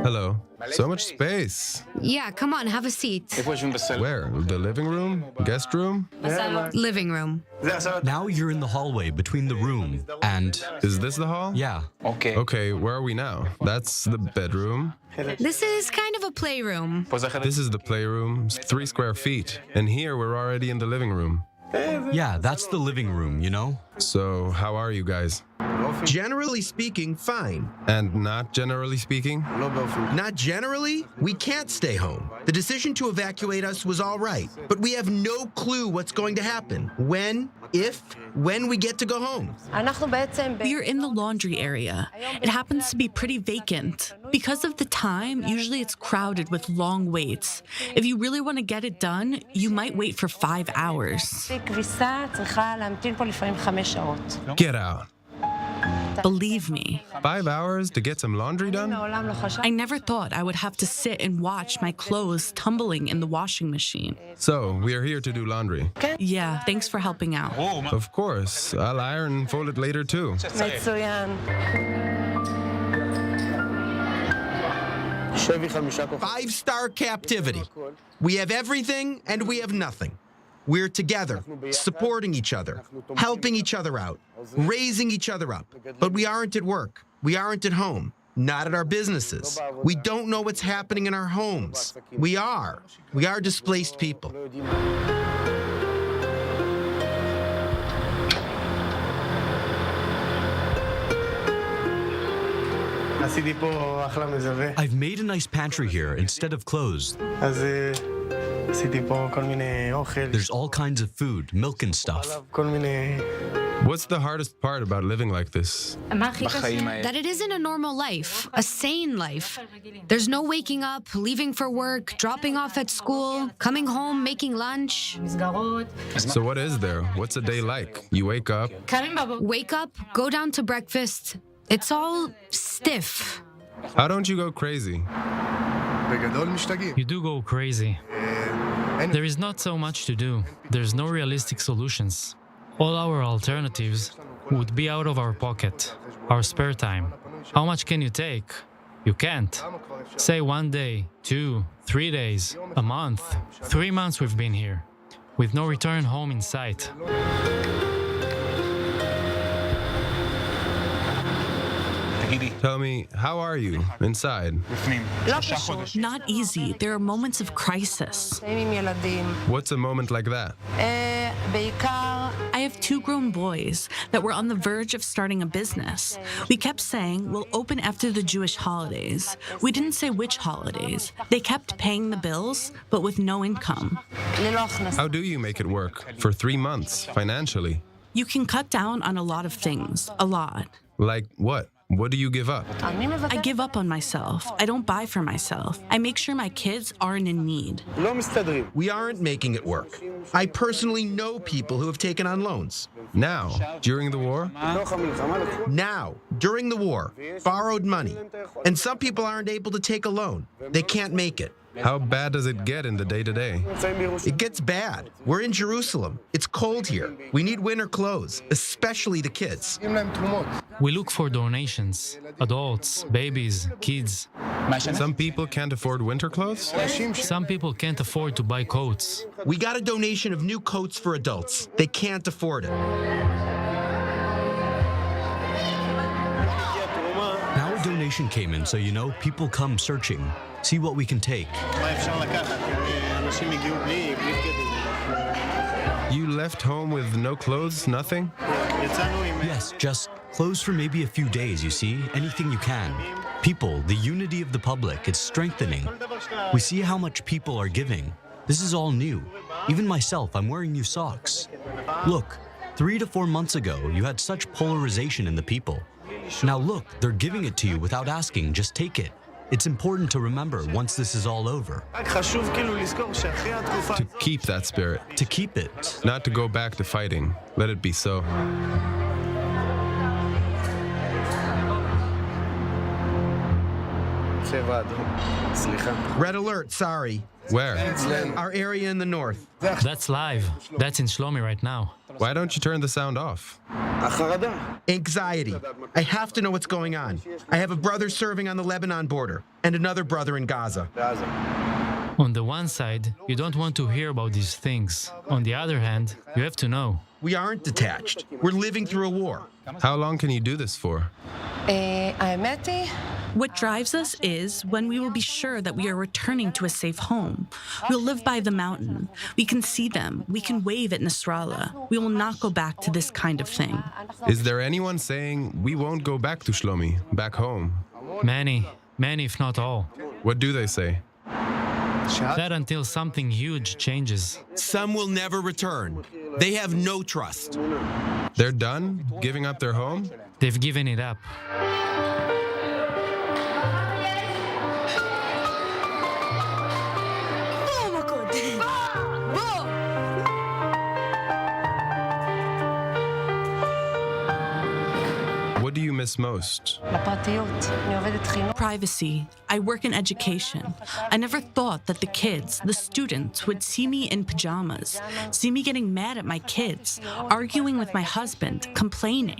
Hello. So much space. Yeah, come on, have a seat. Where? The living room? Guest room? Living room. Now you're in the hallway between the room and... Is this the hall? Yeah. Okay, where are we now? That's the bedroom. This is kind of a playroom. This is the playroom, 3 square feet. And here we're already in the living room. Yeah, that's the living room, you know? So, how are you guys? Generally speaking, fine. And not generally speaking? Not generally, we can't stay home. The decision to evacuate us was all right, but we have no clue what's going to happen. When we get to go home. We are in the laundry area. It happens to be pretty vacant. Because of the time, usually it's crowded with long waits. If you really want to get it done, you might wait for 5 hours. Get out. Believe me, 5 hours to get some laundry done? I never thought I would have to sit and watch my clothes tumbling in the washing machine. So, we are here to do laundry. Yeah, thanks for helping out. Of course. I'll iron and fold it later too. 5-star captivity. We have everything and we have nothing. We're together, supporting each other, helping each other out, raising each other up. But we aren't at work. We aren't at home. Not at our businesses. We don't know what's happening in our homes. We are. We are displaced people. I've made a nice pantry here instead of clothes. There's all kinds of food, milk and stuff. What's the hardest part about living like this? That it isn't a normal life, a sane life. There's no waking up, leaving for work, dropping off at school, coming home, making lunch. So what is there? What's a day like? You wake up. Wake up, go down to breakfast. It's all stiff. How don't you go crazy? You do go crazy. There is not so much to do. There's no realistic solutions. All our alternatives would be out of our pocket, our spare time. How much can you take? You can't. Say 1 day, 2, 3 days, a month. 3 months we've been here, with no return home in sight. Tell me, how are you inside? Not easy. There are moments of crisis. What's a moment like that? I have 2 grown boys that were on the verge of starting a business. We kept saying we'll open after the Jewish holidays. We didn't say which holidays. They kept paying the bills, but with no income. How do you make it work for 3 months financially? You can cut down on a lot of things, a lot. Like what? What do you give up? I give up on myself. I don't buy for myself. I make sure my kids aren't in need. We aren't making it work. I personally know people who have taken on loans. Now, during the war? Now, during the war, borrowed money. And some people aren't able to take a loan. They can't make it. How bad does it get in the day-to-day? It gets bad. We're in Jerusalem. It's cold here. We need winter clothes, especially the kids. We look for donations. Adults, babies, kids. Some people can't afford winter clothes? Some people can't afford to buy coats. We got a donation of new coats for adults. They can't afford it. Now a donation came in, so you know, people come searching. See what we can take. You left home with no clothes, nothing? Yes, just clothes for maybe a few days, you see? Anything you can. People, the unity of the public, it's strengthening. We see how much people are giving. This is all new. Even myself, I'm wearing new socks. Look, 3 to 4 months ago, you had such polarization in the people. Now look, they're giving it to you without asking, just take it. It's important to remember once this is all over. To keep that spirit. To keep it. Not to go back to fighting. Let it be so. Red alert, sorry. Where? Our area in the north. That's live. That's in Shlomi right now. Why don't you turn the sound off? Anxiety. I have to know what's going on. I have a brother serving on the Lebanon border and another brother in Gaza. On the one side, you don't want to hear about these things. On the other hand, you have to know. We aren't detached. We're living through a war. How long can you do this for? What drives us is when we will be sure that we are returning to a safe home. We'll live by the mountain. We can see them. We can wave at Nasrallah. We will not go back to this kind of thing. Is there anyone saying we won't go back to Shlomi, back home? Many, if not all. What do they say? That until something huge changes. Some will never return. They have no trust. They're done giving up their home? They've given it up. What do you miss most? Privacy. I work in education. I never thought that the kids, the students, would see me in pajamas, see me getting mad at my kids, arguing with my husband, complaining.